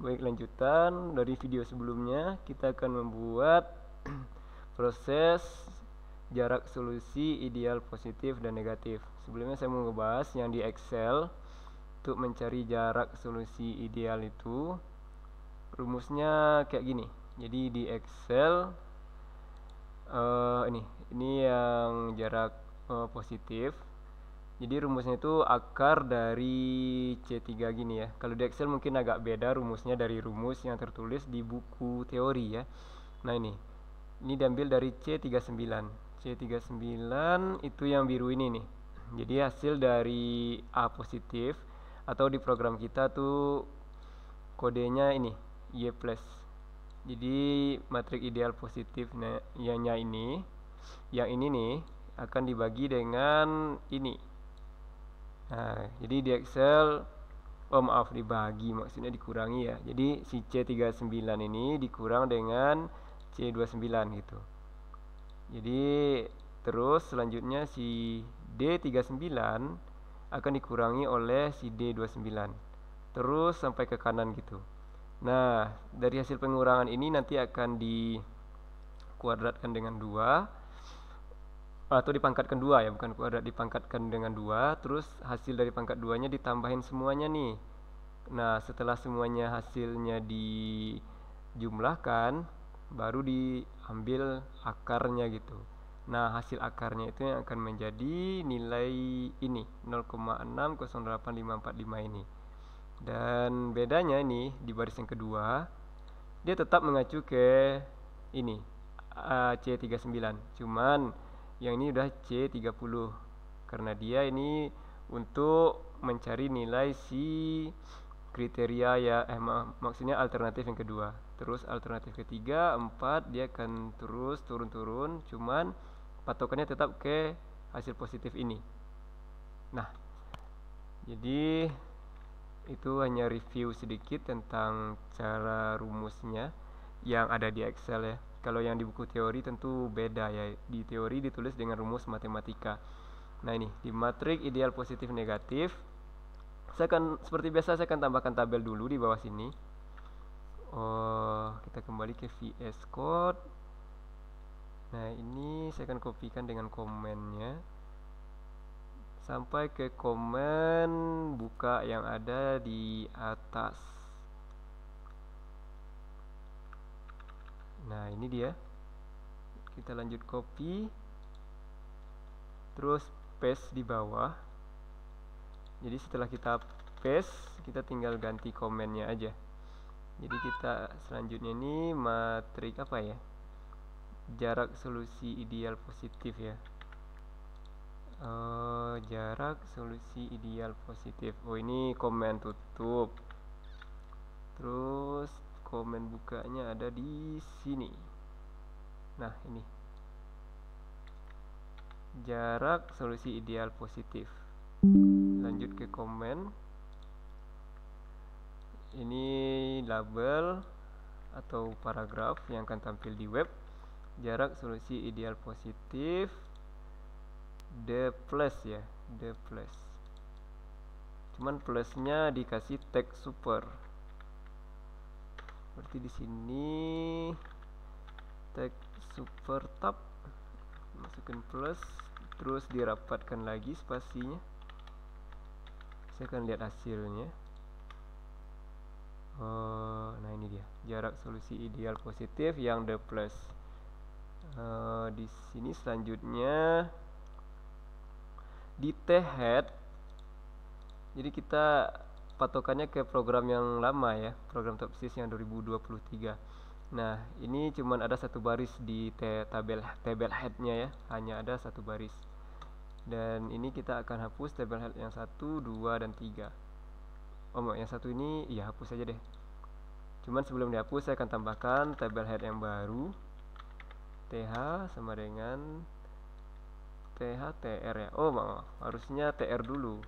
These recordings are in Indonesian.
Baik, lanjutan dari video sebelumnya, kita akan membuat proses jarak solusi ideal positif dan negatif. Sebelumnya saya mau ngebahas yang di Excel. Untuk mencari jarak solusi ideal itu rumusnya kayak gini. Jadi di Excel ini yang jarak positif. Jadi rumusnya itu akar dari C3 gini ya. Kalau di Excel mungkin agak beda rumusnya dari rumus yang tertulis di buku teori ya. Nah ini diambil dari C39. C39 itu yang biru ini nih. Jadi hasil dari A positif atau di program kita tuh kodenya ini Y+. Jadi matrik ideal positifnya ini, yang ini nih akan dibagi dengan ini. Nah, jadi di Excel, dibagi maksudnya dikurangi ya. Jadi si C39 ini dikurang dengan C29 gitu. Jadi terus selanjutnya si D39 akan dikurangi oleh si D29. Terus sampai ke kanan gitu. Nah, dari hasil pengurangan ini nanti akan dikuadratkan dengan 2 atau dipangkatkan 2 ya, bukan kuadrat, dipangkatkan dengan 2. Terus hasil dari pangkat 2-nya ditambahin semuanya nih. Nah, setelah semuanya hasilnya dijumlahkan, baru diambil akarnya gitu. Nah, hasil akarnya itu yang akan menjadi nilai ini 0,608545 ini. Dan bedanya ini di baris yang kedua, dia tetap mengacu ke ini C39. Cuman yang ini udah C30 karena dia ini untuk mencari nilai si kriteria ya maksudnya alternatif yang kedua. Terus alternatif ketiga, 4 dia akan terus turun-turun, cuman patokannya tetap ke hasil positif ini. Nah, jadi itu hanya review sedikit tentang cara rumusnya yang ada di Excel ya. Kalau yang di buku teori tentu beda ya. Di teori ditulis dengan rumus matematika. Nah ini di matrik ideal positif negatif, seperti biasa saya akan tambahkan tabel dulu di bawah sini. Kita kembali ke VS Code. Nah ini saya akan kopikan dengan komennya sampai ke komen buka yang ada di atas. Nah ini dia. Kita lanjut copy, terus paste di bawah. Jadi setelah kita paste, kita tinggal ganti komennya aja. Jadi kita selanjutnya ini matrik apa ya, jarak solusi ideal positif ya. Jarak solusi ideal positif. Ini komen tutup. Terus komen bukanya ada di sini. Nah ini jarak solusi ideal positif. Lanjut ke komen. Ini label atau paragraf yang akan tampil di web. Jarak solusi ideal positif D plus ya, D plus. Cuman plusnya dikasih tag super. Berarti di sini tag super tab, masukkan plus, terus dirapatkan lagi spasinya. Saya akan lihat hasilnya. Nah ini dia jarak solusi ideal positif yang D plus. Di sini selanjutnya di T-head, jadi kita patokannya ke program yang lama ya, program TOPSIS yang 2023. Nah ini cuman ada satu baris di tabel headnya ya, hanya ada satu baris. Dan ini kita akan hapus tabel head yang 1, 2, dan 3. Yang satu ini ya hapus aja deh. Cuman sebelum dihapus saya akan tambahkan tabel head yang baru. TH sama dengan TH TR ya. Maaf, harusnya TR dulu.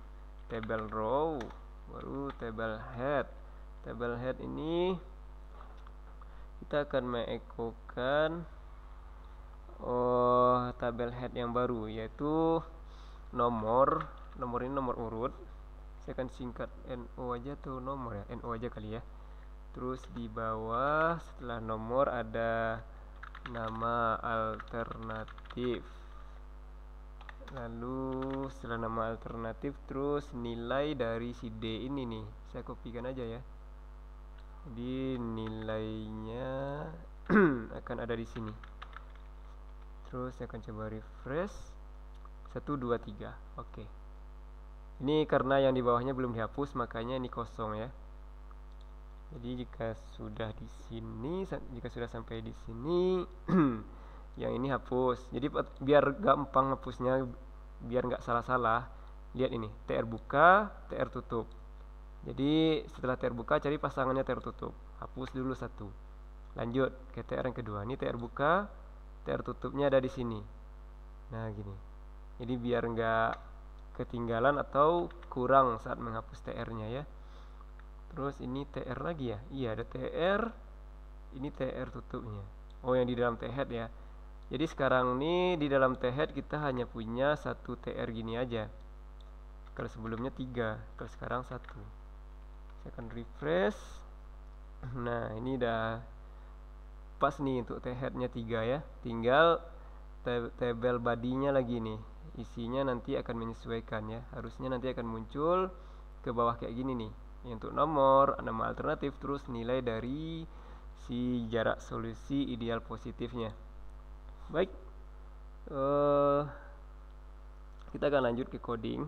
Table row baru table head. Table head ini kita akan mengekokan tabel head yang baru, yaitu nomor ini nomor urut. Saya akan singkat NO aja tuh nomor ya, NO aja kali ya. Terus di bawah setelah nomor ada nama alternatif. Lalu setelah nama alternatif terus nilai dari si D ini nih. Saya kopikan aja ya. Jadi nilainya akan ada di sini. Terus saya akan coba refresh. 1 2 3. Oke. Ini karena yang di bawahnya belum dihapus, makanya ini kosong ya. Jadi jika sudah sampai di sini yang ini hapus. Jadi biar gampang hapusnya, biar nggak salah-salah, lihat ini, TR buka, TR tutup. Jadi setelah TR buka cari pasangannya TR tutup, hapus dulu satu, lanjut ke TR yang kedua. Ini TR buka, TR tutupnya ada di sini. Nah gini, jadi biar nggak ketinggalan atau kurang saat menghapus TR-nya ya. Terus ini TR lagi ya, iya ada TR, ini TR tutupnya. Oh yang di dalam T-head ya. Jadi sekarang nih di dalam T-head kita hanya punya satu TR gini aja. Kalau sebelumnya 3, kalau sekarang 1. Saya akan refresh. Nah ini udah pas nih untuk T-headnya 3 ya. Tinggal tabel body-nya lagi nih. Isinya nanti akan menyesuaikan ya. Harusnya nanti akan muncul ke bawah kayak gini nih. Untuk nomor, nama alternatif, terus nilai dari si jarak solusi ideal positifnya. Baik, kita akan lanjut ke coding.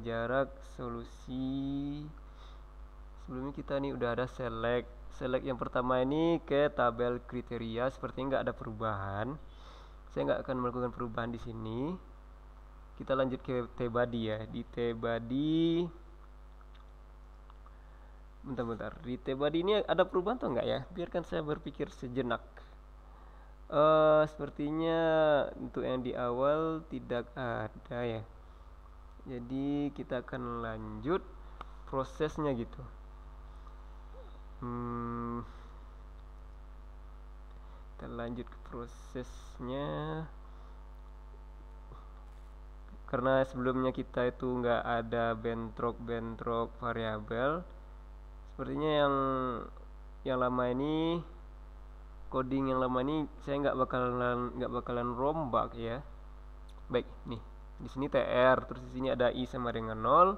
Jarak solusi, sebelumnya kita nih udah ada select yang pertama ini ke tabel kriteria. Sepertinya nggak ada perubahan, saya nggak akan melakukan perubahan di sini. Kita lanjut ke T-body ya. Di T-body, bentar, di T-body ini ada perubahan atau enggak ya? Biarkan saya berpikir sejenak. Sepertinya untuk yang di awal tidak ada ya. Jadi kita akan lanjut prosesnya gitu. Kita lanjut ke prosesnya. Karena sebelumnya kita itu nggak ada bentrok variabel. Sepertinya yang lama ini, coding yang lama ini saya nggak bakalan rombak ya. Baik, nih di sini TR, terus di sini ada i sama dengan 0.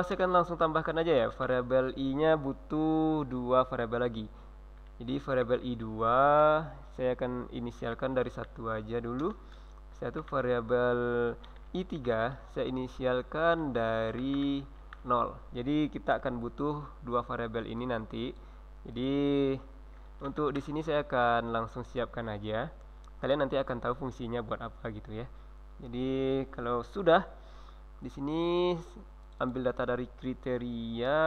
Saya akan langsung tambahkan aja ya, variabel i-nya butuh 2 variabel lagi. Jadi variabel i2 saya akan inisialkan dari 1 aja dulu. Satu variabel i3 saya inisialkan dari 0. Jadi kita akan butuh 2 variabel ini nanti. Jadi untuk di sini saya akan langsung siapkan aja. Kalian nanti akan tahu fungsinya buat apa gitu ya. Jadi kalau sudah di sini ambil data dari kriteria,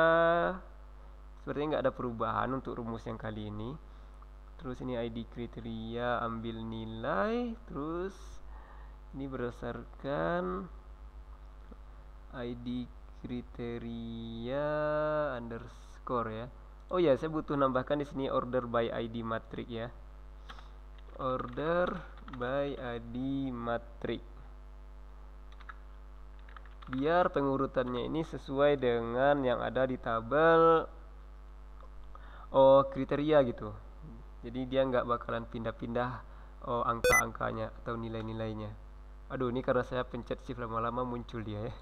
sepertinya nggak ada perubahan untuk rumus yang kali ini. Terus ini ID kriteria, ambil nilai, terus ini berdasarkan ID kriteria underscore ya. Oh ya, saya butuh nambahkan di sini order by ID matrix ya. Order by ID matrix. Biar pengurutannya ini sesuai dengan yang ada di tabel kriteria gitu. Jadi dia nggak bakalan pindah-pindah angka-angkanya atau nilai-nilainya. Aduh, ini karena saya pencet shift lama-lama muncul dia ya.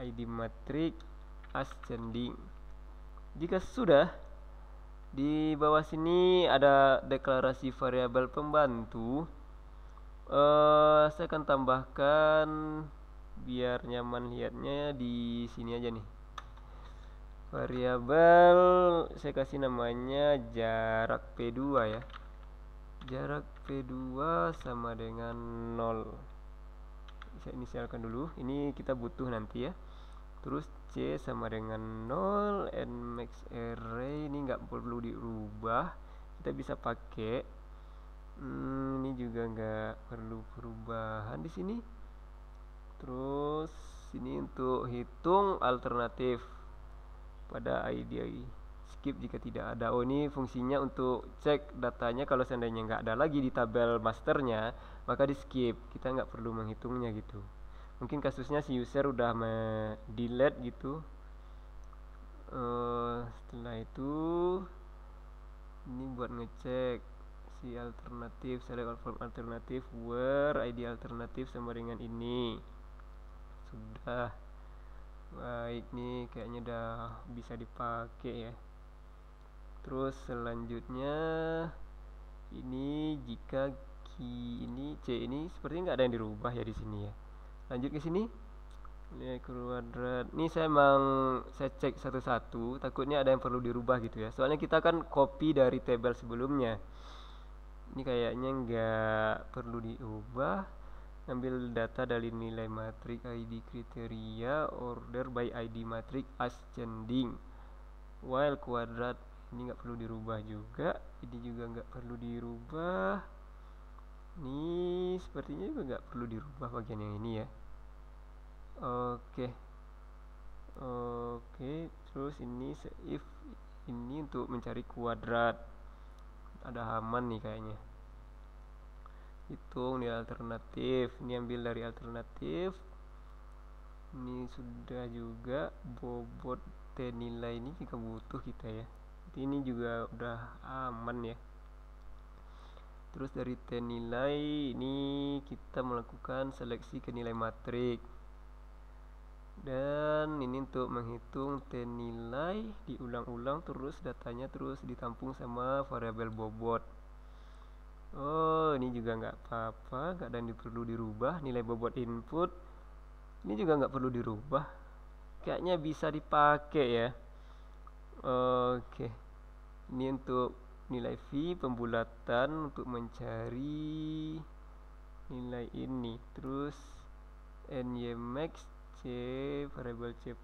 ID matrix ascending. Jika sudah, di bawah sini ada deklarasi variabel pembantu. Saya akan tambahkan biar nyaman lihatnya di sini aja nih. Variabel saya kasih namanya jarak P2 ya. Jarak P2 sama dengan 0. Saya inisialkan dulu. Ini kita butuh nanti ya. Terus C sama dengan 0, N max array ini nggak perlu dirubah. Kita bisa pakai. Ini juga nggak perlu perubahan di sini. Terus ini untuk hitung alternatif pada ID. Skip jika tidak ada. Oh, ini fungsinya untuk cek datanya. Kalau seandainya nggak ada lagi di tabel masternya, maka di skip, kita nggak perlu menghitungnya gitu. Mungkin kasusnya si user udah delete gitu. Setelah itu ini buat ngecek si alternatif, select form alternatif where ID alternatif sama dengan ini. Sudah. Baik, nih kayaknya udah bisa dipakai ya. Terus selanjutnya ini jika ini C ini sepertinya nggak ada yang dirubah ya di sini ya. Lanjut ke sini. Nilai kuadrat. Ini saya cek satu-satu, takutnya ada yang perlu dirubah gitu ya. Soalnya kita kan copy dari tabel sebelumnya. Ini kayaknya nggak perlu diubah. Ambil data dari nilai matrik ID kriteria order by ID matrik ascending. While kuadrat ini nggak perlu dirubah juga. Ini juga nggak perlu dirubah. Ini sepertinya juga nggak perlu dirubah bagian yang ini ya. Oke, terus ini if ini untuk mencari kuadrat. Ada halaman nih kayaknya. Hitung nilai alternatif. Ini ambil dari alternatif. Ini sudah juga bobot T nilai ini jika butuh kita ya. Ini juga udah aman ya. Terus dari T nilai ini kita melakukan seleksi ke nilai matrik. Dan ini untuk menghitung T nilai diulang-ulang terus datanya terus ditampung sama variabel bobot. Oh, ini juga nggak apa-apa, nggak ada yang perlu dirubah. Nilai bobot input ini juga nggak perlu dirubah. Kayaknya bisa dipakai ya. Oke, ini untuk nilai V pembulatan untuk mencari nilai ini. Terus NYMax C variabel C++.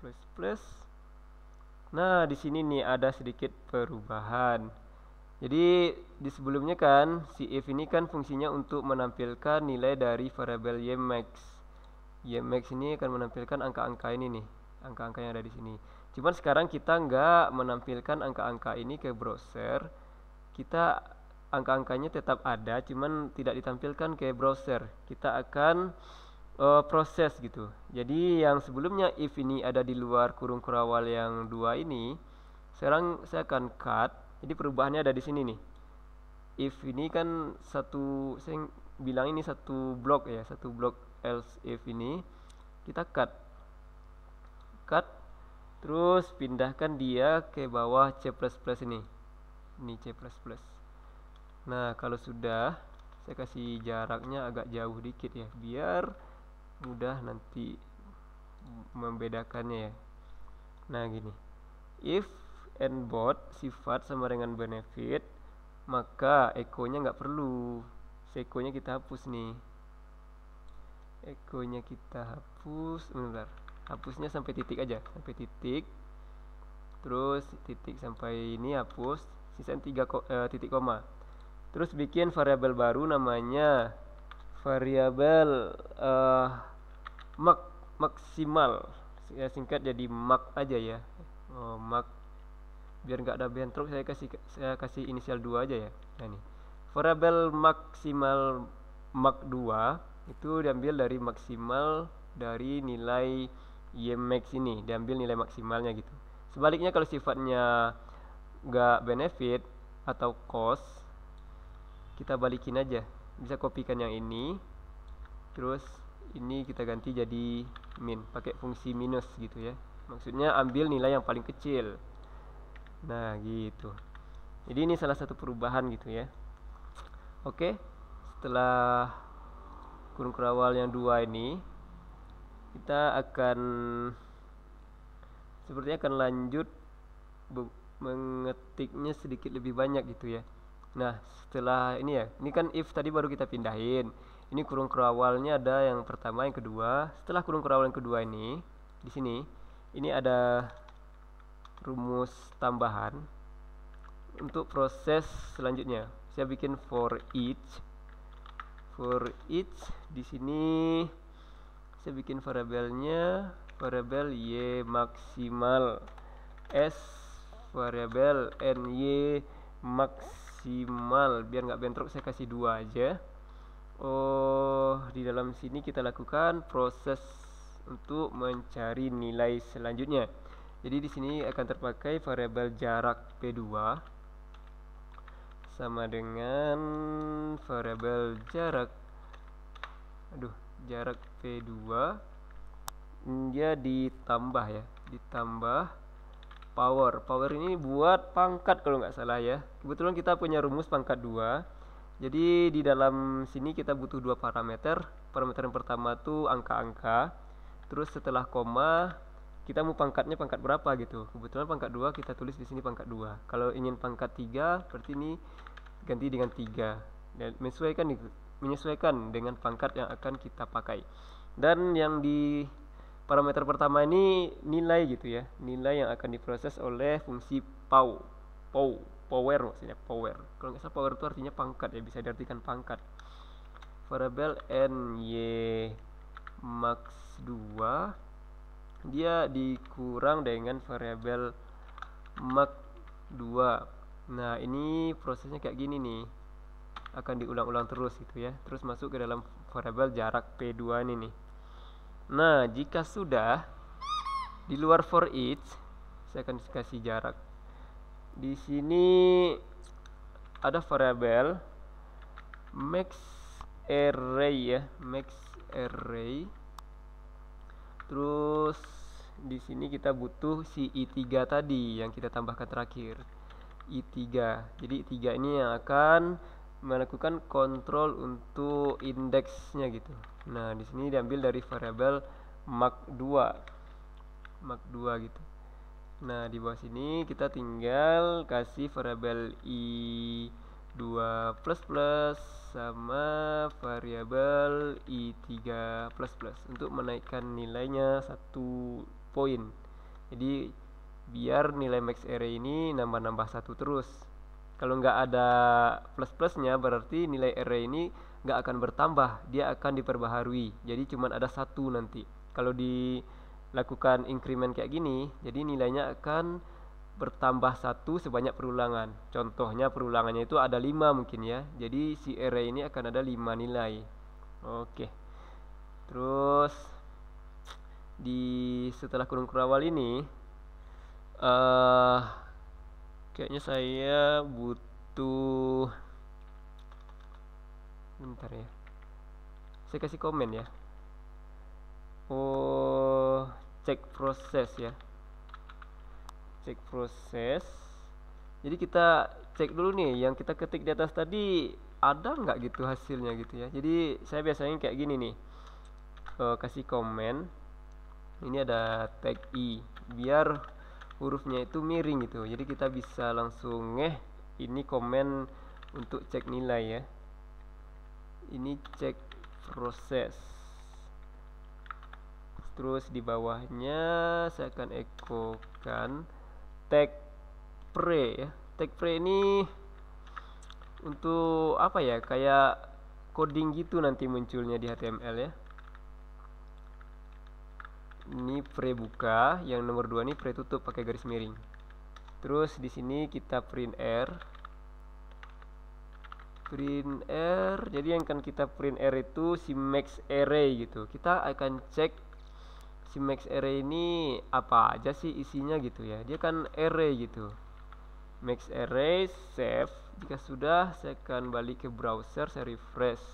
Nah, di sini nih ada sedikit perubahan. Jadi di sebelumnya kan si if ini kan fungsinya untuk menampilkan nilai dari variabel YMax. YMax ini akan menampilkan angka-angka ini nih, angka-angka yang ada di sini. Cuman sekarang kita nggak menampilkan angka-angka ini ke browser. Kita angka-angkanya tetap ada, cuman tidak ditampilkan ke browser. Kita akan proses gitu. Jadi yang sebelumnya if ini ada di luar kurung kurawal yang dua ini, sekarang saya akan cut. Jadi perubahannya ada di sini nih. If ini kan satu, saya bilang ini satu blok ya, satu blok else if ini kita cut. Terus pindahkan dia ke bawah C++ ini. Ini C++. Nah, kalau sudah saya kasih jaraknya agak jauh dikit ya, biar mudah nanti membedakannya ya. Nah, gini. If and both sifat sama dengan benefit, maka echo-nya nggak perlu. Echo-nya kita hapus nih. Echo-nya kita hapus. Bentar. Hapusnya sampai titik aja, sampai titik. Terus titik sampai ini hapus, sisaan 3 titik koma. Terus bikin variabel baru namanya variabel maksimal. Ya, singkat jadi mak aja ya. Mak. Biar nggak ada bentrok saya kasih inisial 2 aja ya. Nah, ini variabel maksimal mak 2 itu diambil dari maksimal dari nilai YMax ini, diambil nilai maksimalnya gitu. Sebaliknya kalau sifatnya nggak benefit atau cost, kita balikin aja. Bisa kopikan yang ini, terus ini kita ganti jadi min, pakai fungsi minus gitu ya. Maksudnya ambil nilai yang paling kecil. Nah, gitu. Jadi ini salah satu perubahan gitu ya. Oke, setelah kurung kurawal yang dua ini, kita sepertinya akan lanjut mengetiknya sedikit lebih banyak gitu ya. Nah, setelah ini ya, ini kan if tadi baru kita pindahin. Ini kurung kurawalnya ada yang pertama, yang kedua. Setelah kurung kurawal yang kedua ini, di sini, ini ada rumus tambahan untuk proses selanjutnya. Saya bikin for each. For each di sini saya bikin variabelnya variabel y maksimal s variabel ny maksimal, biar nggak bentrok saya kasih 2 aja. Di dalam sini kita lakukan proses untuk mencari nilai selanjutnya. Jadi di sini akan terpakai variabel jarak P2 sama dengan variabel jarak P2 dia ditambah ya, ditambah power ini buat pangkat kalau nggak salah ya. Kebetulan kita punya rumus pangkat 2. Jadi di dalam sini kita butuh dua parameter. Parameter yang pertama tuh angka-angka. Terus setelah koma kita mau pangkatnya pangkat berapa gitu. Kebetulan pangkat 2 kita tulis di sini pangkat 2. Kalau ingin pangkat 3 berarti ini ganti dengan 3 dan menyesuaikan dengan pangkat yang akan kita pakai. Dan yang di parameter pertama ini nilai gitu ya, nilai yang akan diproses oleh fungsi power maksudnya power. Kalau nggak salah power itu artinya pangkat ya, bisa diartikan pangkat. Variabel ny max 2 dia dikurang dengan variabel max 2. Nah ini prosesnya kayak gini nih, akan diulang-ulang terus gitu ya, terus masuk ke dalam variabel jarak P2 ini nih. Nah jika sudah di luar for each, saya akan kasih jarak. Di sini ada variabel max array ya, max array. Terus di sini kita butuh si i3 tadi yang kita tambahkan terakhir, i3. Jadi i3 ini yang akan melakukan kontrol untuk indeksnya gitu. Nah di sini diambil dari variabel max2 gitu. Nah di bawah sini kita tinggal kasih variabel i2 sama variabel i3 untuk menaikkan nilainya 1 poin. Jadi biar nilai max array ini nambah-nambah 1 terus. Kalau nggak ada plus-plusnya berarti nilai array ini nggak akan bertambah, dia akan diperbaharui. Jadi cuma ada 1 nanti. Kalau dilakukan increment kayak gini, jadi nilainya akan bertambah 1 sebanyak perulangan. Contohnya perulangannya itu ada 5 mungkin ya. Jadi si array ini akan ada 5 nilai. Oke. Terus setelah kurung awal ini kayaknya saya butuh, bentar ya, saya kasih komen ya. Cek proses ya, cek proses. Jadi kita cek dulu nih yang kita ketik di atas tadi ada nggak gitu hasilnya gitu ya. Jadi saya biasanya kayak gini nih, kasih komen. Ini ada tag i biar hurufnya itu miring gitu, jadi kita bisa langsung ini komen untuk cek nilai ya. Ini cek proses. Terus di bawahnya saya akan ekokan tag pre ya. Tag pre ini untuk apa ya, kayak coding gitu nanti munculnya di HTML ya. Ini pre buka, yang nomor 2 ini pre tutup pakai garis miring. Terus di sini kita print r. Jadi yang akan kita print r itu si max array gitu. Kita akan cek si max array ini apa aja sih isinya gitu ya. Dia kan array gitu. Max array save. Jika sudah, saya akan balik ke browser, saya refresh.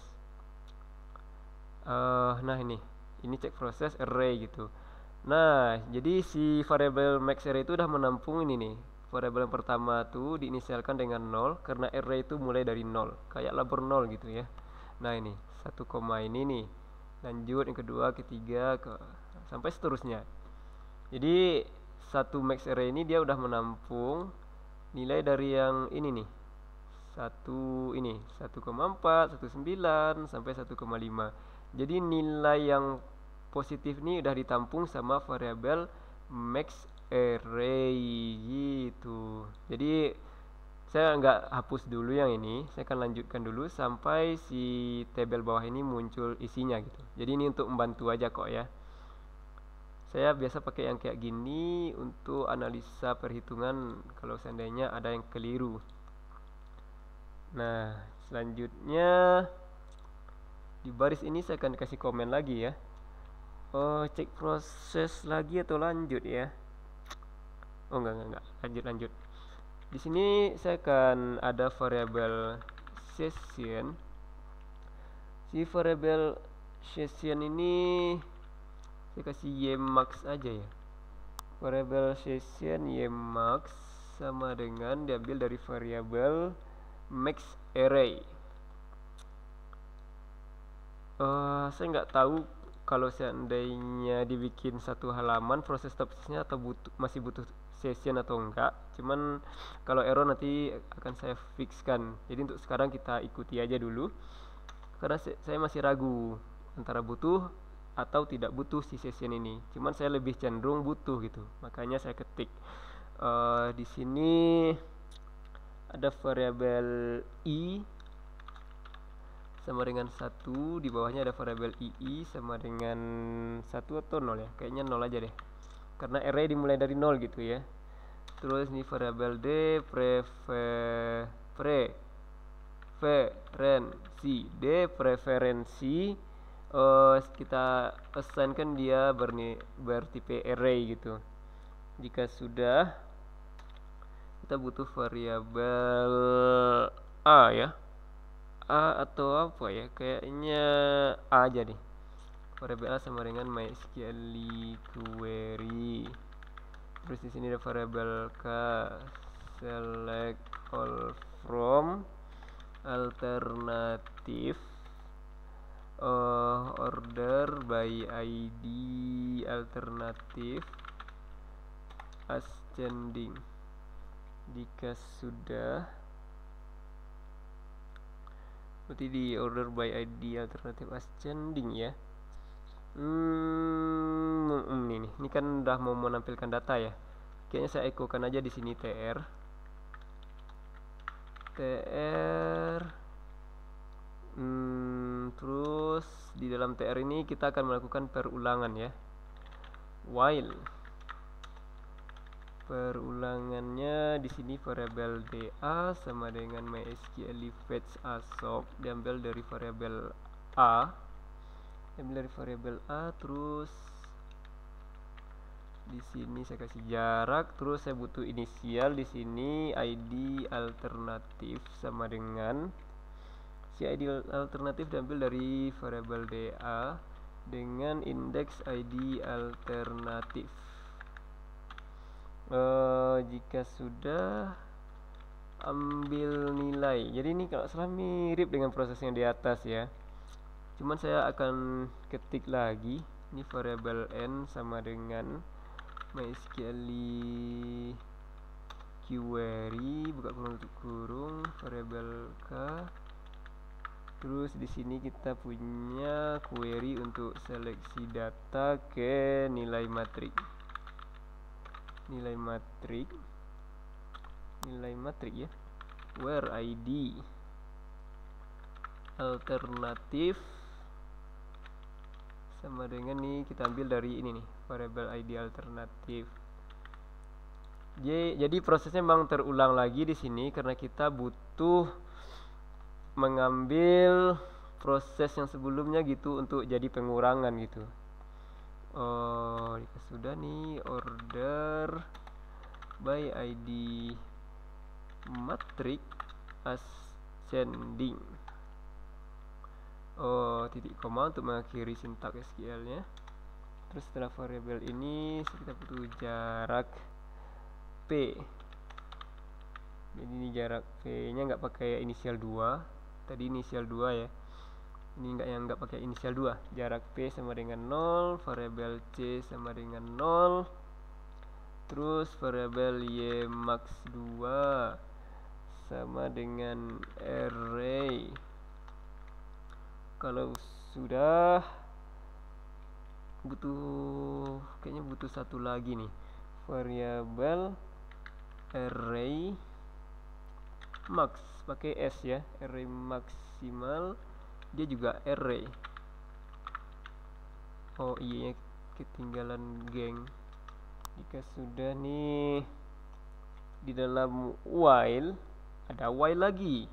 Nah ini cek proses array gitu. Nah jadi si variabel max array itu udah menampung ini nih. Variabel yang pertama tuh diinisialkan dengan 0 karena array itu mulai dari 0, kayak labor 0 gitu ya. Nah ini 1 koma ini nih, lanjut yang kedua, ketiga, sampai seterusnya. Jadi satu max array ini dia udah menampung nilai dari yang ini nih, 1,4, 1,9 sampai 1,5. Jadi nilai yang positif ini udah ditampung sama variabel max array gitu. Jadi saya nggak hapus dulu yang ini, saya akan lanjutkan dulu sampai si tabel bawah ini muncul isinya gitu. Jadi ini untuk membantu aja kok ya. Saya biasa pakai yang kayak gini untuk analisa perhitungan kalau seandainya ada yang keliru. Nah selanjutnya di baris ini saya akan kasih komen lagi ya. Cek proses lagi atau lanjut ya. Oh enggak, lanjut. Di sini saya akan ada variabel session. Si variabel session ini saya kasih ymax aja ya. Variabel session ymax sama dengan diambil dari variabel max array. Saya nggak tahu kalau seandainya dibikin satu halaman proses prosesnya atau masih butuh session atau enggak. Cuman kalau error nanti akan saya fixkan. Jadi untuk sekarang kita ikuti aja dulu. Karena saya masih ragu antara butuh atau tidak butuh si session ini. Cuman saya lebih cenderung butuh gitu. Makanya saya ketik di sini ada variabel i sama dengan 1, di bawahnya ada variabel ii sama dengan 1 atau 0 ya, kayaknya 0 aja deh karena array dimulai dari 0 gitu ya. Terus ini variabel d preferensi kita assign kan dia bertipe array gitu. Jika sudah, kita butuh variabel a ya, A atau apa ya, kayaknya A aja nih. Variabel A sama dengan MySQL query. Terus di sini ada variabel K select all from alternatif order by ID alternatif ascending. Jika sudah, berarti di order by ID alternatif ascending ya. Ini kan udah mau menampilkan data ya. Kayaknya saya ekokan aja di sini tr. Terus di dalam tr ini kita akan melakukan perulangan ya. While perulangannya di sini variabel da sama dengan MySQL fetch asop diambil dari variabel a, terus di sini saya kasih jarak, terus saya butuh inisial di sini ID alternatif sama dengan si ID alternatif diambil dari variabel da dengan indeks ID alternatif. Jika sudah, ambil nilai. Jadi ini kalau salah mirip dengan proses yang di atas ya. Cuman saya akan ketik lagi. Ini variabel n sama dengan MySQL query buka kurung tutup kurung variabel k. Terus di sini kita punya query untuk seleksi data ke nilai matrik ya, where ID alternatif sama dengan nih kita ambil dari ini nih variabel ID alternatif. Jadi prosesnya memang terulang lagi di sini karena kita butuh mengambil proses yang sebelumnya gitu untuk jadi pengurangan gitu. Jika sudah nih order by ID matrik ascending. Titik koma untuk mengakhiri sintak SQL nya. Terus setelah variabel ini kita butuh jarak P. Jadi ini jarak P nya nggak pakai inisial 2, tadi inisial 2 ya. Ini nggak pakai inisial 2. Jarak P sama dengan 0, variabel C sama dengan 0. Terus variabel Y max 2 sama dengan array. Kalau sudah, kayaknya butuh satu lagi nih, variabel array max pakai S ya, array maksimal, dia juga array. Oh iya, ketinggalan geng. Jika sudah nih, di dalam while ada while lagi.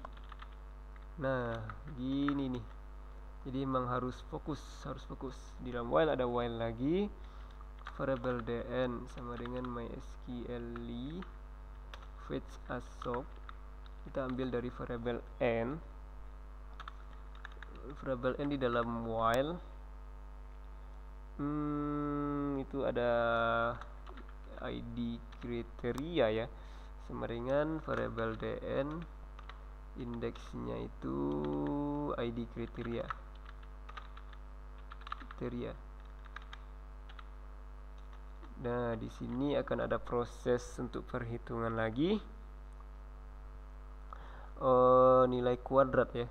Nah gini nih, jadi emang harus fokus. Di dalam while ada while lagi. variabel dn sama dengan mysqli fetch assoc. Kita ambil dari variabel n di dalam while. Itu ada id kriteria ya, sama dengan variabel dn indeksnya itu id kriteria. Nah, di sini akan ada proses untuk perhitungan lagi. Nilai kuadrat ya.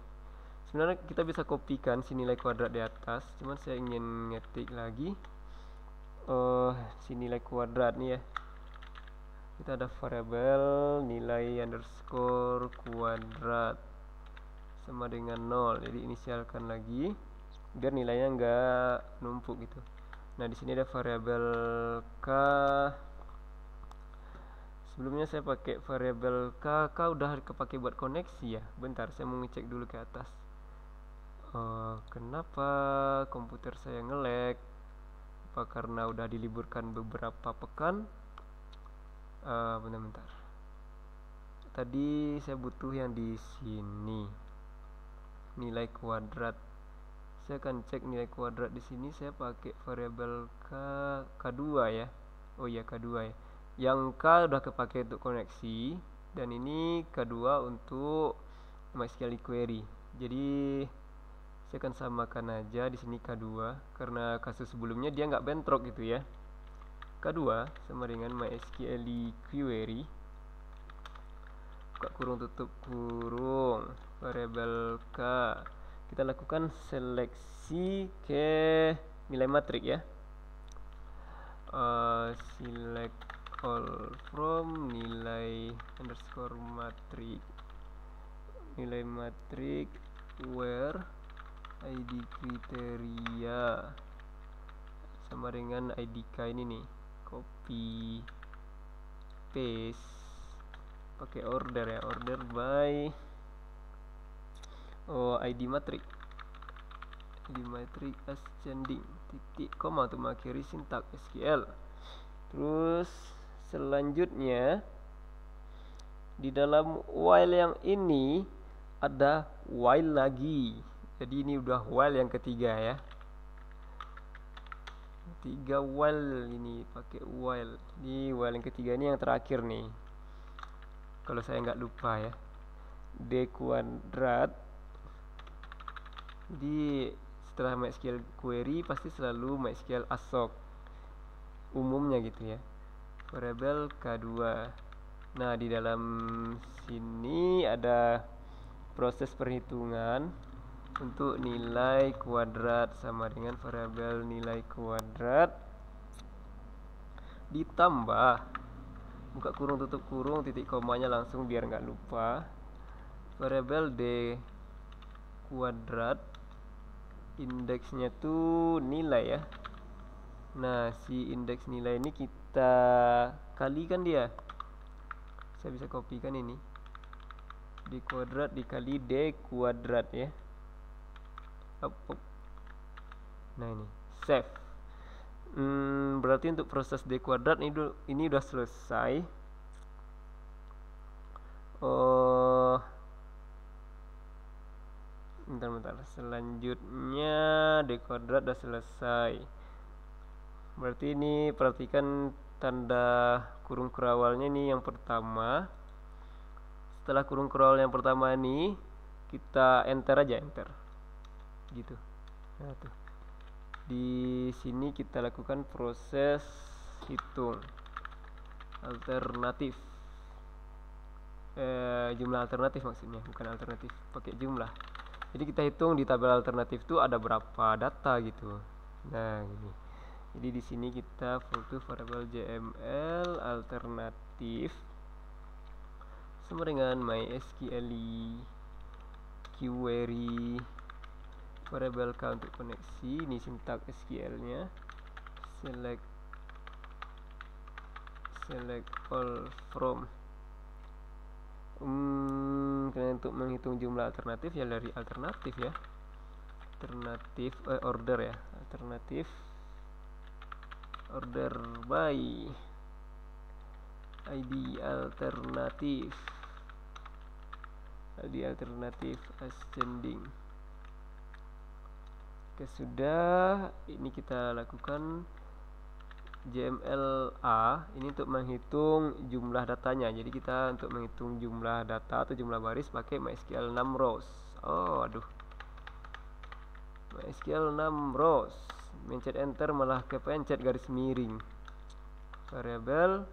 Sebenarnya kita bisa kopikan si nilai kuadrat di atas, cuman saya ingin ngetik lagi si nilai kuadrat nih ya. Kita ada variabel nilai underscore kuadrat sama dengan 0. Jadi inisialkan lagi biar nilainya enggak numpuk gitu. Nah, di sini ada variabel k. Sebelumnya saya pakai variabel k udah kepake buat koneksi ya. Bentar, saya mau ngecek dulu ke atas. Kenapa komputer saya nge-lag? Apa karena udah diliburkan beberapa pekan? Bentar. Tadi saya butuh yang di sini. Nilai kuadrat. Saya akan cek nilai kuadrat di sini. Saya pakai variabel k2 ya. Oh iya, k2 ya. Yang k udah kepake untuk koneksi, dan ini k2 untuk MySQL query. Jadi saya akan samakan aja di sini k2 karena kasus sebelumnya dia nggak bentrok gitu ya. K2 sama dengan MySQL query, buka kurung tutup kurung, variabel k. Kita lakukan seleksi ke nilai matrik ya. Select all from nilai underscore matrik, nilai matrik where id kriteria sama dengan idk ini nih. Copy paste, pakai order ya, order by id matrik ascending titik koma untuk mengakhiri sintak SQL. Terus selanjutnya di dalam while yang ini ada while lagi. Jadi ini udah while yang ketiga ya. 3 while ini pakai while. Di while yang ketiga ini yang terakhir nih. Kalau saya nggak lupa ya. D kuadrat. Jadi setelah MySQL query pasti selalu MySQL assoc umumnya gitu ya. Variabel k2. Nah, di dalam sini ada proses perhitungan untuk nilai kuadrat sama dengan variabel nilai kuadrat ditambah, buka kurung tutup kurung, titik komanya langsung biar nggak lupa, variabel d kuadrat indeksnya tuh nilai ya. Nah, si indeks nilai ini kita kalikan dia. Saya bisa kopikan ini, d kuadrat dikali d kuadrat ya. Nah, ini save. Berarti untuk proses d kuadrat ini udah selesai. Bentar. Selanjutnya d kuadrat udah selesai. Berarti ini perhatikan tanda kurung kerawalnya ini yang pertama. Setelah kurung kerawal yang pertama ini kita enter aja, enter gitu. Nah, tuh. Di sini kita lakukan proses hitung alternatif. Jumlah alternatif maksudnya, bukan alternatif, pakai jumlah. Jadi kita hitung di tabel alternatif itu ada berapa data gitu. Nah, gini. Jadi di sini kita full to variable jml alternatif sama dengan MySQL query variable k untuk koneksi. Ini sintak SQL-nya. Select all from. Untuk menghitung jumlah alternatif ya dari alternatif ya. Alternatif order ya. Alternatif order by id alternatif ascending. Oke, sudah. Ini kita lakukan JMLA ini untuk menghitung jumlah datanya. Jadi kita untuk menghitung jumlah data atau jumlah baris pakai MySQL 6 rows. Oh aduh, MySQL 6 rows, mencet enter malah kepencet garis miring. Variabel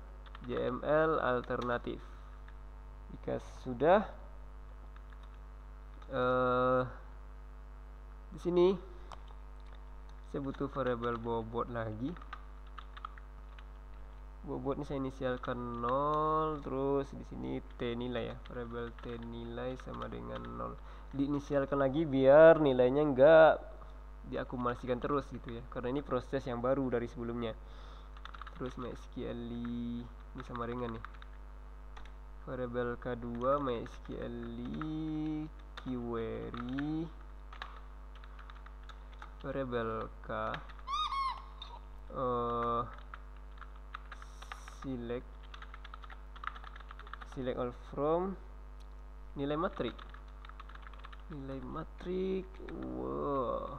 JML alternatif. Jika sudah, di sini saya butuh variabel bobot lagi. Bobot ini saya inisialkan 0, terus di sini t nilai ya, variabel t nilai sama dengan 0. Diinisialkan lagi biar nilainya enggak diakumulasikan terus gitu ya, karena ini proses yang baru dari sebelumnya. Terus MySQL ini sama dengan nih variabel k2 MySQL query variabel k select all from nilai matrik. Wow,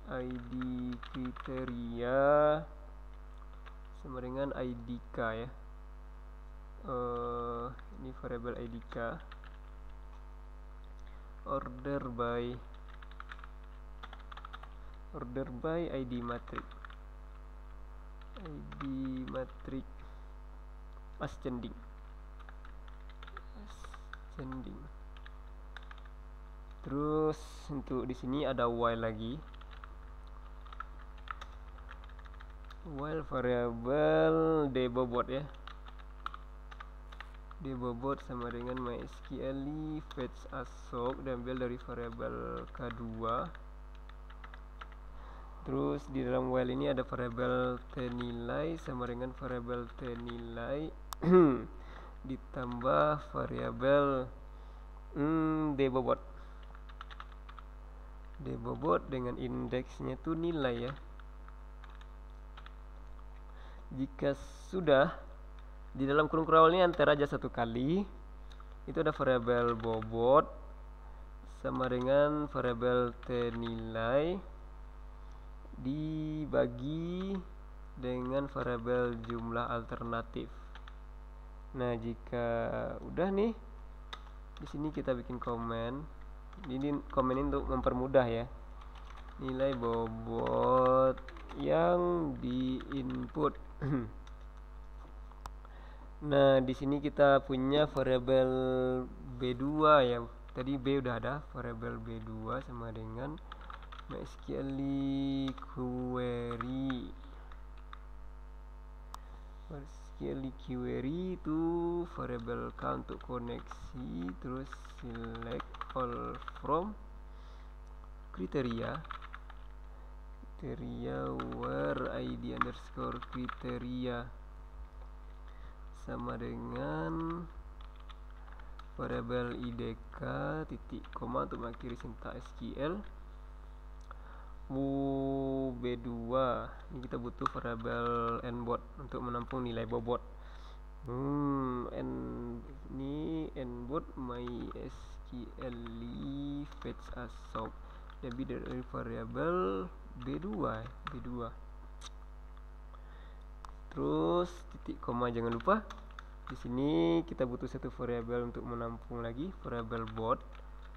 id kriteria sama dengan idk ya. Ini variabel idk, order by id matrik ascending. Terus untuk di sini ada while lagi, while variabel dbobot ya. Dbobot sama dengan MySQL fetch assoc, diambil dari variabel k2. Terus di dalam while ini ada variabel t nilai sama dengan variabel t nilai ditambah variabel dbobot. Dbobot dengan indeksnya itu nilai ya. Jika sudah, di dalam kurung kurang ini enter aja satu kali. Itu ada variabel bobot sama dengan variabel t nilai dibagi dengan variabel jumlah alternatif. Nah, jika udah nih, di sini kita bikin komen. Ini komen ini untuk mempermudah ya. Nilai bobot yang di input. Nah, di sini kita punya variabel B2 ya. Tadi B udah ada, variabel B2 sama dengan MySQL query itu variabel k untuk koneksi, terus select all from kriteria where id underscore kriteria sama dengan variabel idk titik koma untuk mengakhiri sintak SQL. B2 ini kita butuh variabel nbot untuk menampung nilai bobot. Ini nbot MySQL fetch assoc, jadi dari variabel B2. Terus titik koma jangan lupa. Di sini kita butuh satu variabel untuk menampung lagi, variabel bot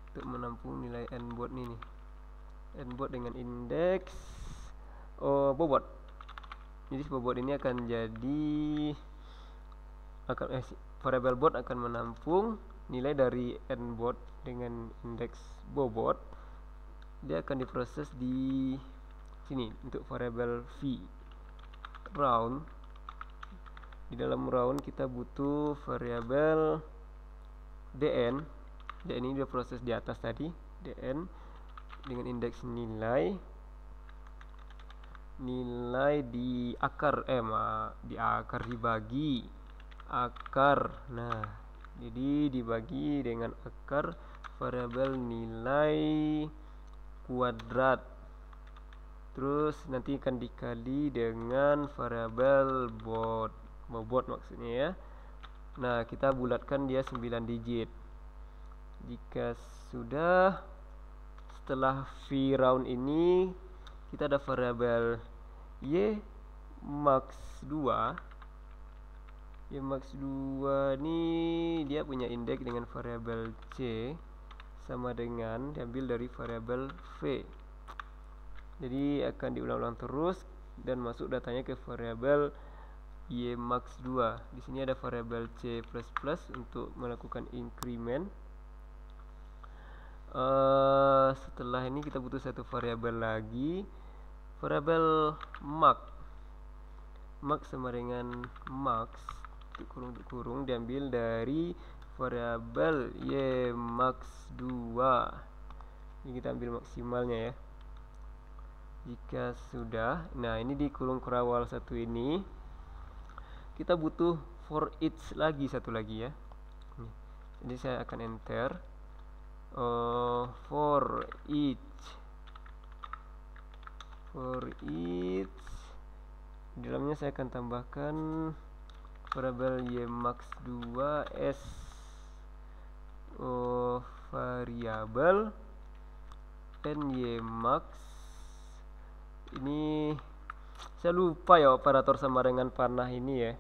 untuk menampung nilai nbot ini. Nbot dengan indeks bobot. Jadi bobot ini akan jadi variabel bot akan menampung nilai dari nbot dengan indeks bobot. Dia akan diproses di sini untuk variabel v round. Di dalam round kita butuh variabel dn. Dn ini dia proses di atas tadi, dn dengan indeks nilai di akar dibagi akar. Nah, jadi dibagi dengan akar variabel nilai kuadrat terus nanti akan dikali dengan variabel bobot maksudnya ya. Nah, kita bulatkan dia 9 digit. Jika sudah, setelah v round ini kita ada variabel y max 2. Y max 2 ini dia punya indeks dengan variabel c sama dengan diambil dari variabel v. Jadi akan diulang-ulang terus dan masuk datanya ke variabel y max 2. Di sini ada variabel c++ untuk melakukan increment. Setelah ini kita butuh satu variabel lagi, variabel max. Max sama dengan max untuk kurung diambil dari variabel y max 2. Ini kita ambil maksimalnya ya. Jika sudah, nah ini di kurung kerawal satu ini kita butuh for each lagi satu lagi ya. Jadi saya akan enter for each di dalamnya saya akan tambahkan variabel y max 2 s variabel n y max. Ini saya lupa ya operator sama dengan panah ini ya.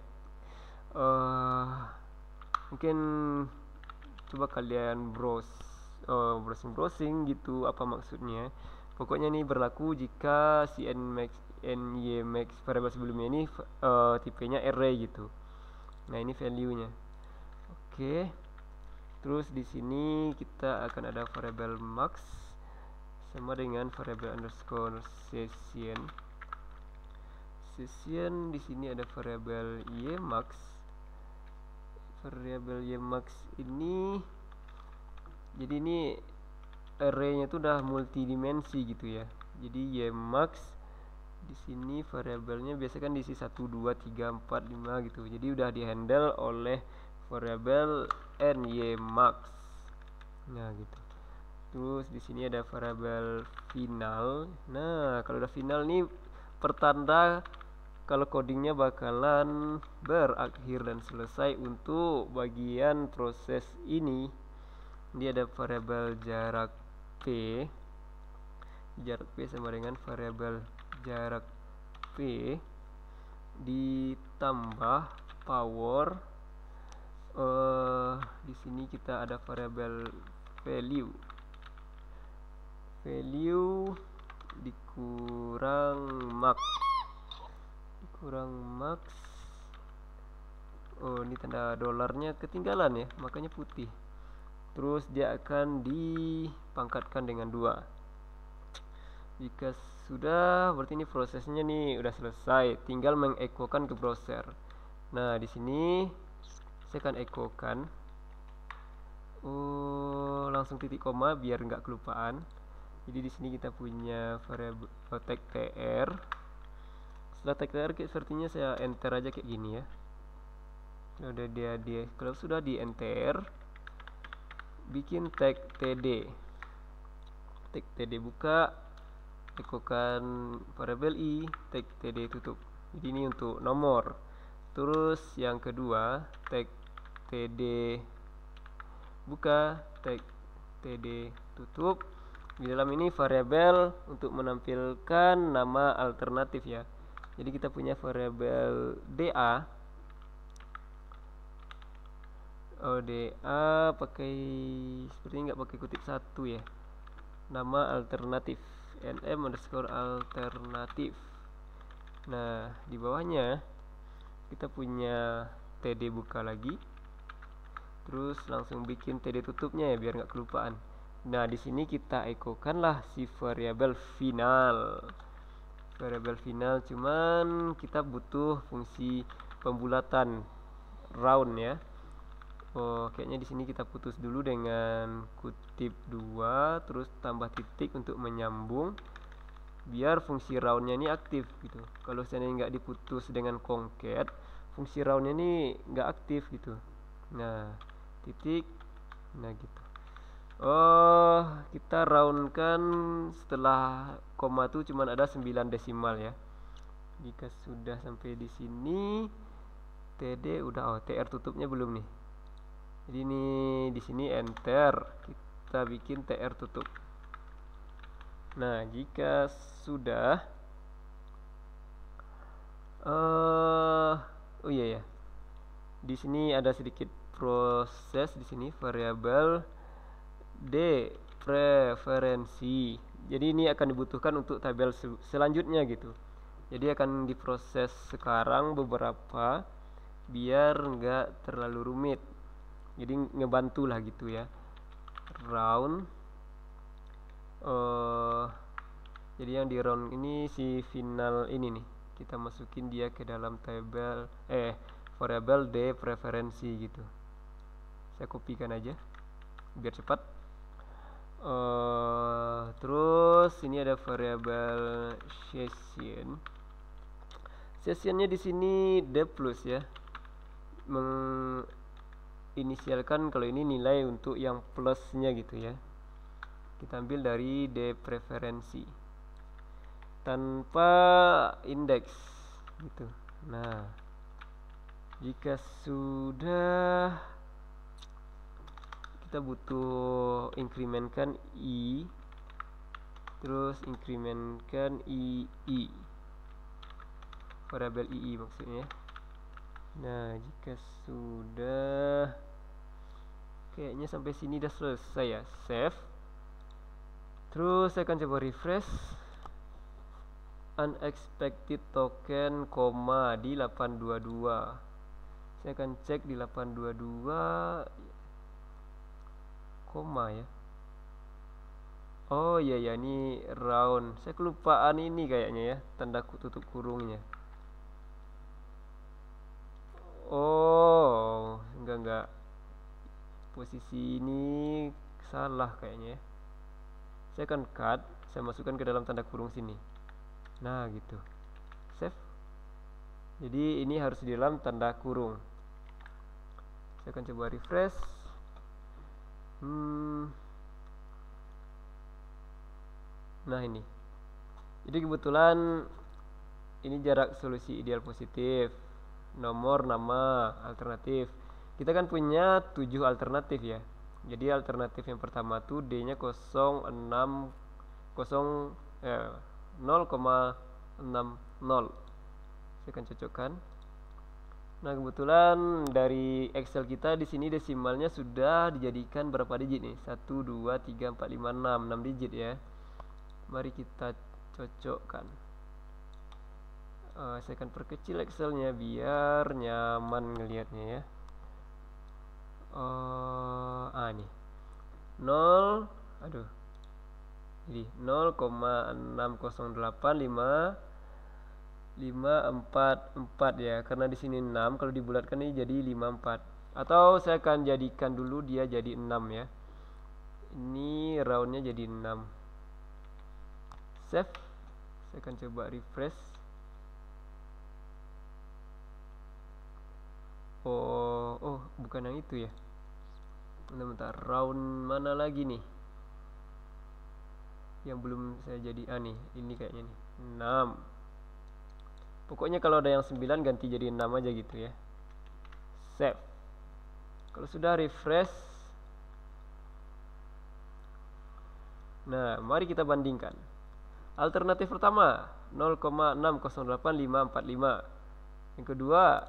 Mungkin coba kalian browsing gitu apa maksudnya. Pokoknya ini berlaku jika si ny max variabel sebelumnya ini tipenya array gitu. Nah, ini value-nya. Oke. Terus di sini kita akan ada variabel max sama dengan variabel underscore session. Di sini ada variabel y max. Variabel y max ini jadi ini array-nya itu udah multidimensi gitu ya. Jadi y max di sini variabelnya biasa kan diisi 1 2 3 4 5 gitu. Jadi udah dihandle oleh variabel ny max. Nah, gitu. Terus di sini ada variabel final. Nah, kalau udah final nih pertanda kalau codingnya bakalan berakhir dan selesai untuk bagian proses ini. Dia ada variabel jarak p. Jarak p sama dengan variabel jarak p ditambah power. Di sini kita ada variabel value dikurang max. Ini tanda dolarnya ketinggalan ya, makanya putih. Terus dia akan dipangkatkan dengan 2. Jika sudah, berarti ini prosesnya nih udah selesai. Tinggal mengekokan ke browser. Nah, di sini saya akan ekokan. Langsung titik koma biar nggak kelupaan. Jadi di sini kita punya variabel tag tr. Setelah tag tr sepertinya saya enter aja kayak gini ya. Kalau sudah di enter, bikin tag td. Tag td buka, ekokan variabel i, tag td tutup. Jadi ini untuk nomor. Terus yang kedua, tag td buka, tag td tutup. Di dalam ini variabel untuk menampilkan nama alternatif ya. Jadi kita punya variabel da. Da pakai sepertinya nggak pakai kutip satu ya. Nama alternatif nm underscore alternatif. Nah, di bawahnya kita punya td buka lagi. Terus langsung bikin td tutupnya ya biar nggak kelupaan. Nah, di sini kita ekokanlah si variabel final. Variabel final cuman kita butuh fungsi pembulatan round ya. Kayaknya di sini kita putus dulu dengan kutip 2 terus tambah titik untuk menyambung biar fungsi roundnya ini aktif gitu. Kalau seandainya nggak diputus dengan concat, fungsi roundnya ini nggak aktif gitu. Nah, titik, nah gitu. Oh, kita roundkan setelah koma tuh cuman ada 9 desimal ya. Jika sudah sampai di sini, TD udah, oh TR tutupnya belum nih. Jadi ini di sini enter, kita bikin TR tutup. Nah, jika sudah oh iya ya. Di sini ada sedikit proses di sini variabel D preferensi. Jadi ini akan dibutuhkan untuk tabel selanjutnya gitu. Jadi akan diproses sekarang beberapa biar nggak terlalu rumit. Jadi ngebantu lah gitu ya. Round. Jadi yang di round ini si final ini nih. Kita masukin dia ke dalam tabel variabel D preferensi gitu. Saya kopikan aja biar cepat. Terus ini ada variabel session. Sessionnya di sini D plus ya, menginisialkan kalau ini nilai untuk yang plusnya gitu ya. Kita ambil dari D preferensi tanpa indeks gitu. Nah, jika sudah, kita butuh incrementkan I, terus incrementkan II, variabel II maksudnya. Nah, jika sudah, kayaknya sampai sini udah selesai ya. Save. Terus saya akan coba refresh. Unexpected token koma di 822. Saya akan cek di 822 koma ya. Oh iya ya, ini round. Saya kelupaan ini kayaknya ya, tanda tutup kurungnya. Oh, enggak. Posisi ini salah kayaknya ya. Saya akan cut, saya masukkan ke dalam tanda kurung sini. Nah, gitu. Save. Jadi ini harus di dalam tanda kurung. Saya akan coba refresh. Nah ini. Jadi kebetulan ini jarak solusi ideal positif, nomor, nama, alternatif. Kita kan punya 7 alternatif ya. Jadi alternatif yang pertama tuh D-nya 0,60 0,60. Saya akan cocokkan. Nah, kebetulan dari Excel kita di sini desimalnya sudah dijadikan berapa digit nih? 1 2 3 4 5 6 digit ya. Mari kita cocokkan. Saya akan perkecil Excelnya biar nyaman ngelihatnya ya. Nih 0, aduh, jadi 0,608554 ya, karena di sini 6, kalau dibulatkan ini jadi 54. Atau saya akan jadikan dulu dia jadi 6 ya. Ini roundnya jadi 6. Save. Saya akan coba refresh. Oh, bukan yang itu ya. Bentar, round mana lagi nih yang belum saya jadi? Nih, ini kayaknya nih 6. Pokoknya kalau ada yang 9 ganti jadi 6 aja gitu ya. Save. Kalau sudah refresh. Nah, mari kita bandingkan. Alternatif pertama 0,608545. Yang kedua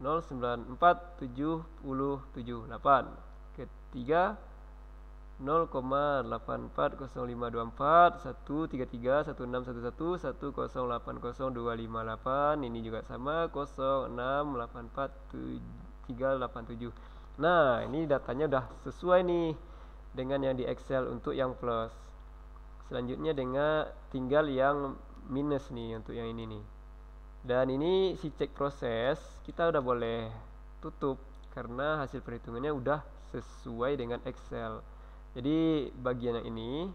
0,947778. Ketiga 0,840524 133 1611 1080258. Ini juga sama 0684387. Nah, ini datanya udah sesuai nih dengan yang di Excel untuk yang plus. Selanjutnya tinggal yang minus nih untuk yang ini nih. Dan ini si cek proses kita udah boleh tutup karena hasil perhitungannya udah sesuai dengan Excel. Jadi bagian yang ini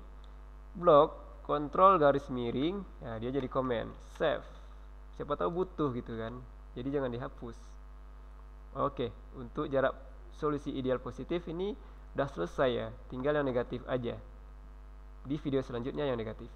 blok kontrol garis miring, ya dia jadi komen. Save. Siapa tahu butuh gitu kan. Jadi jangan dihapus. Oke, untuk jarak solusi ideal positif ini Udah selesai ya, tinggal yang negatif aja. Di video selanjutnya yang negatif.